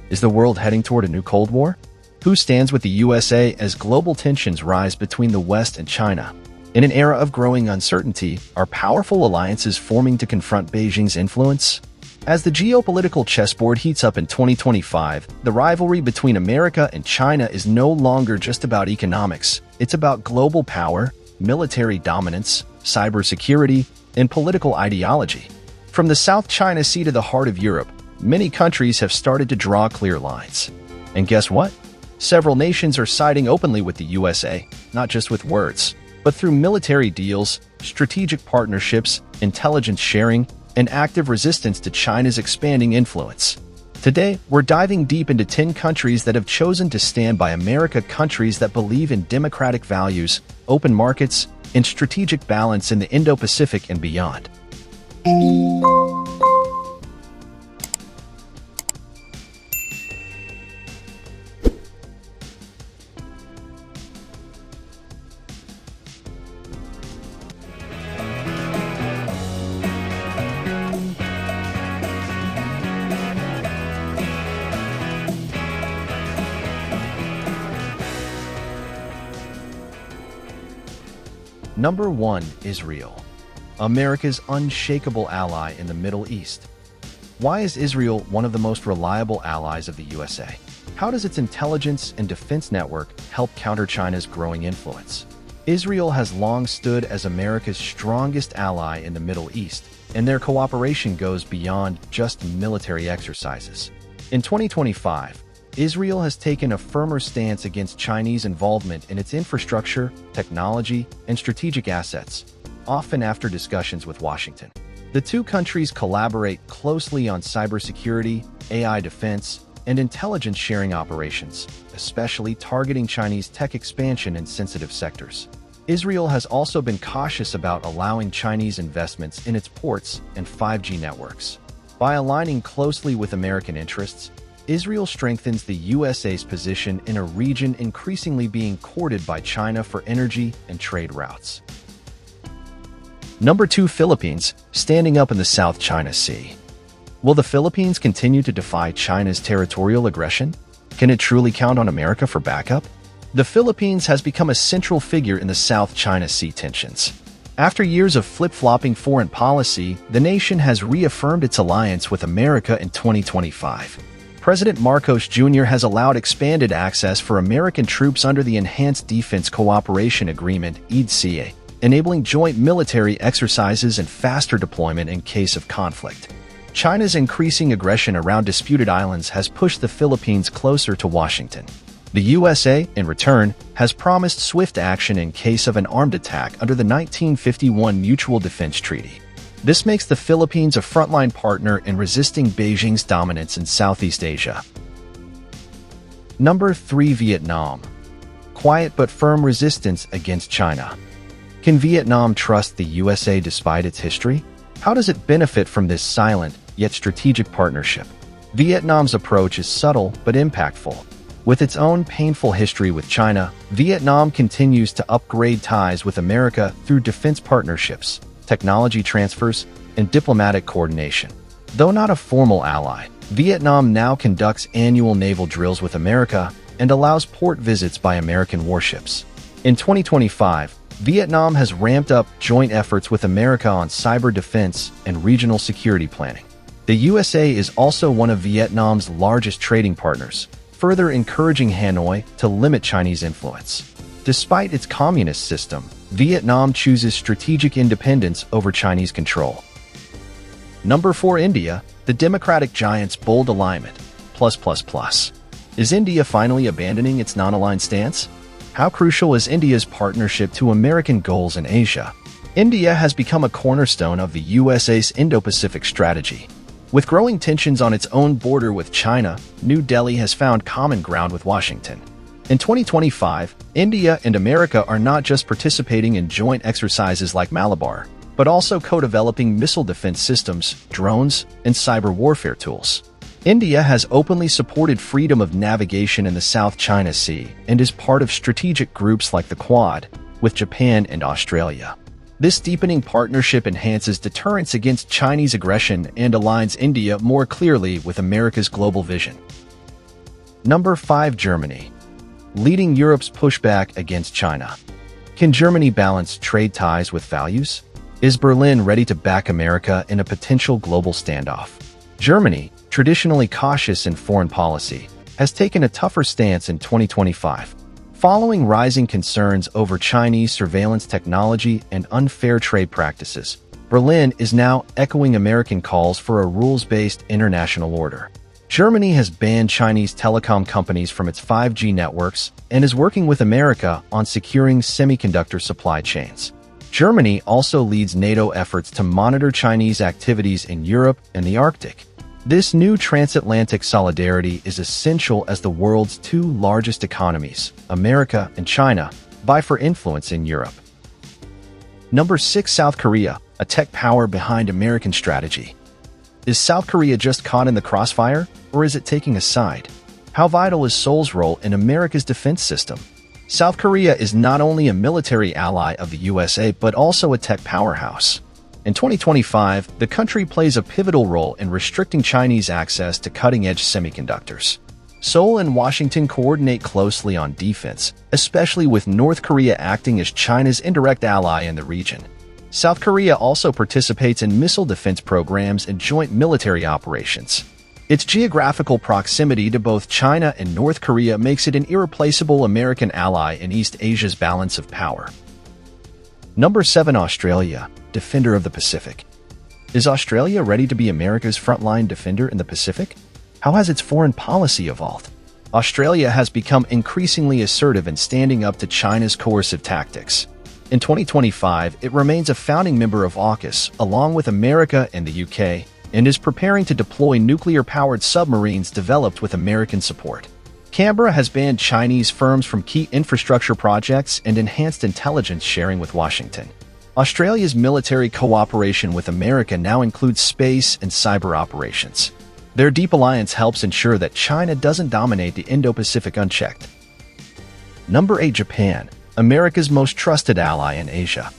Is the world heading toward a new Cold War? Who stands with the USA as global tensions rise between the West and China? In an era of growing uncertainty, are powerful alliances forming to confront Beijing's influence? As the geopolitical chessboard heats up in 2025, the rivalry between America and China is no longer just about economics. It's about global power, military dominance, cybersecurity, and political ideology. From the South China Sea to the heart of Europe, many countries have started to draw clear lines. And guess what? Several nations are siding openly with the USA, not just with words, but through military deals, strategic partnerships, intelligence sharing, and active resistance to China's expanding influence. Today, we're diving deep into 10 countries that have chosen to stand by America, countries that believe in democratic values, open markets, and strategic balance in the Indo-Pacific and beyond. Number 1. Israel, America's unshakable ally in the Middle East. Why is Israel one of the most reliable allies of the USA? How does its intelligence and defense network help counter China's growing influence? Israel has long stood as America's strongest ally in the Middle East, and their cooperation goes beyond just military exercises. In 2025, Israel has taken a firmer stance against Chinese involvement in its infrastructure, technology, and strategic assets, often after discussions with Washington. The two countries collaborate closely on cybersecurity, AI defense, and intelligence sharing operations, especially targeting Chinese tech expansion in sensitive sectors. Israel has also been cautious about allowing Chinese investments in its ports and 5G networks. By aligning closely with American interests, Israel strengthens the USA's position in a region increasingly being courted by China for energy and trade routes. Number 2. Philippines, standing up in the South China Sea. Will the Philippines continue to defy China's territorial aggression? Can it truly count on America for backup? The Philippines has become a central figure in the South China Sea tensions. After years of flip-flopping foreign policy, the nation has reaffirmed its alliance with America in 2025. President Marcos Jr. has allowed expanded access for American troops under the Enhanced Defense Cooperation Agreement, EDCA, enabling joint military exercises and faster deployment in case of conflict. China's increasing aggression around disputed islands has pushed the Philippines closer to Washington. The USA, in return, has promised swift action in case of an armed attack under the 1951 Mutual Defense Treaty. This makes the Philippines a frontline partner in resisting Beijing's dominance in Southeast Asia. Number 3. Vietnam, quiet but firm resistance against China. Can Vietnam trust the USA despite its history? How does it benefit from this silent, yet strategic partnership? Vietnam's approach is subtle but impactful. With its own painful history with China, Vietnam continues to upgrade ties with America through defense partnerships, technology transfers, and diplomatic coordination. Though not a formal ally, Vietnam now conducts annual naval drills with America and allows port visits by American warships. In 2025, Vietnam has ramped up joint efforts with America on cyber defense and regional security planning. The USA is also one of Vietnam's largest trading partners, further encouraging Hanoi to limit Chinese influence. Despite its communist system, Vietnam chooses strategic independence over Chinese control. Number 4. India, the democratic giant's bold alignment. Is India finally abandoning its non-aligned stance? How crucial is India's partnership to American goals in Asia? India has become a cornerstone of the USA's Indo-Pacific strategy. With growing tensions on its own border with China, New Delhi has found common ground with Washington. In 2025, India and America are not just participating in joint exercises like Malabar, but also co-developing missile defense systems, drones, and cyber warfare tools. India has openly supported freedom of navigation in the South China Sea and is part of strategic groups like the Quad, with Japan and Australia. This deepening partnership enhances deterrence against Chinese aggression and aligns India more clearly with America's global vision. Number 5. Germany. Leading Europe's pushback against China. Can Germany balance trade ties with values? Is Berlin ready to back America in a potential global standoff? Germany, traditionally cautious in foreign policy, has taken a tougher stance in 2025. Following rising concerns over Chinese surveillance technology and unfair trade practices, Berlin is now echoing American calls for a rules-based international order. Germany has banned Chinese telecom companies from its 5G networks and is working with America on securing semiconductor supply chains. Germany also leads NATO efforts to monitor Chinese activities in Europe and the Arctic. This new transatlantic solidarity is essential as the world's two largest economies, America and China, vie for influence in Europe. Number 6. South Korea, a tech power behind American strategy. Is South Korea just caught in the crossfire, or is it taking a side? How vital is Seoul's role in America's defense system? South Korea is not only a military ally of the USA but also a tech powerhouse. In 2025, the country plays a pivotal role in restricting Chinese access to cutting-edge semiconductors. Seoul and Washington coordinate closely on defense, especially with North Korea acting as China's indirect ally in the region. South Korea also participates in missile defense programs and joint military operations. Its geographical proximity to both China and North Korea makes it an irreplaceable American ally in East Asia's balance of power. Number 7. Australia, defender of the Pacific. Is Australia ready to be America's frontline defender in the Pacific? How has its foreign policy evolved? Australia has become increasingly assertive in standing up to China's coercive tactics. In 2025, it remains a founding member of AUKUS, along with America and the UK, and is preparing to deploy nuclear-powered submarines developed with American support. Canberra has banned Chinese firms from key infrastructure projects and enhanced intelligence sharing with Washington. Australia's military cooperation with America now includes space and cyber operations. Their deep alliance helps ensure that China doesn't dominate the Indo-Pacific unchecked. Number 8. Japan, America's most trusted ally in Asia.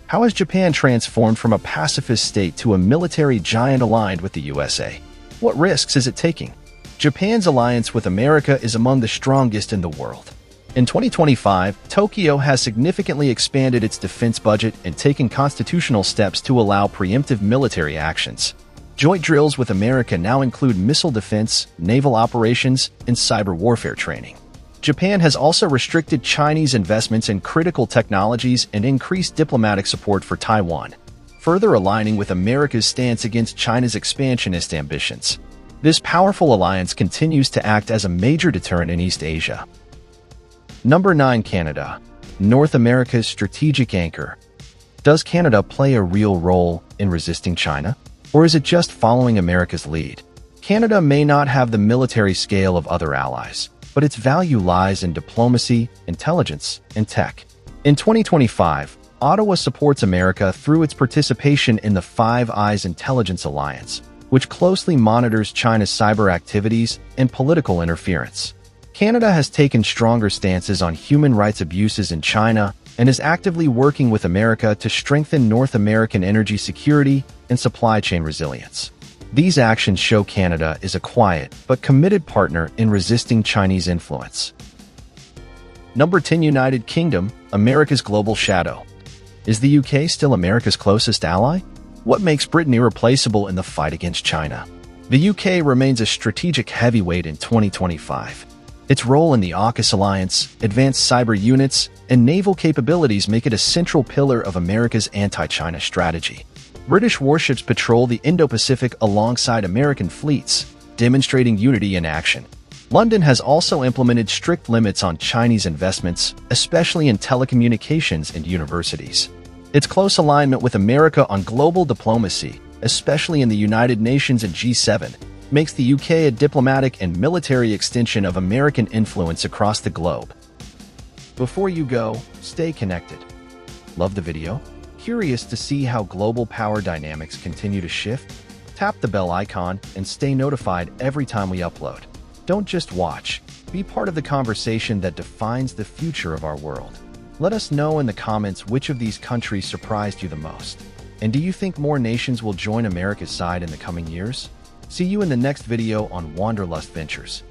How has Japan transformed from a pacifist state to a military giant aligned with the USA? What risks is it taking? Japan's alliance with America is among the strongest in the world. In 2025, Tokyo has significantly expanded its defense budget and taken constitutional steps to allow preemptive military actions. Joint drills with America now include missile defense, naval operations, and cyber warfare training. Japan has also restricted Chinese investments in critical technologies and increased diplomatic support for Taiwan, further aligning with America's stance against China's expansionist ambitions. This powerful alliance continues to act as a major deterrent in East Asia. Number 9. Canada, North America's strategic anchor. Does Canada play a real role in resisting China, or is it just following America's lead? Canada may not have the military scale of other allies, but its value lies in diplomacy, intelligence, and tech. In 2025, Ottawa supports America through its participation in the Five Eyes Intelligence Alliance, which closely monitors China's cyber activities and political interference. Canada has taken stronger stances on human rights abuses in China and is actively working with America to strengthen North American energy security and supply chain resilience. These actions show Canada is a quiet but committed partner in resisting Chinese influence. Number 10. United Kingdom, America's global shadow. Is the UK still America's closest ally? What makes Britain irreplaceable in the fight against China? The UK remains a strategic heavyweight in 2025. Its role in the AUKUS alliance, advanced cyber units, and naval capabilities make it a central pillar of America's anti-China strategy. British warships patrol the Indo-Pacific alongside American fleets, demonstrating unity in action. London has also implemented strict limits on Chinese investments, especially in telecommunications and universities. Its close alignment with America on global diplomacy, especially in the United Nations and G7, makes the UK a diplomatic and military extension of American influence across the globe. Before you go, stay connected. Love the video? Curious to see how global power dynamics continue to shift? Tap the bell icon and stay notified every time we upload. Don't just watch, be part of the conversation that defines the future of our world. Let us know in the comments which of these countries surprised you the most. And do you think more nations will join America's side in the coming years? See you in the next video on Wanderlust Ventures.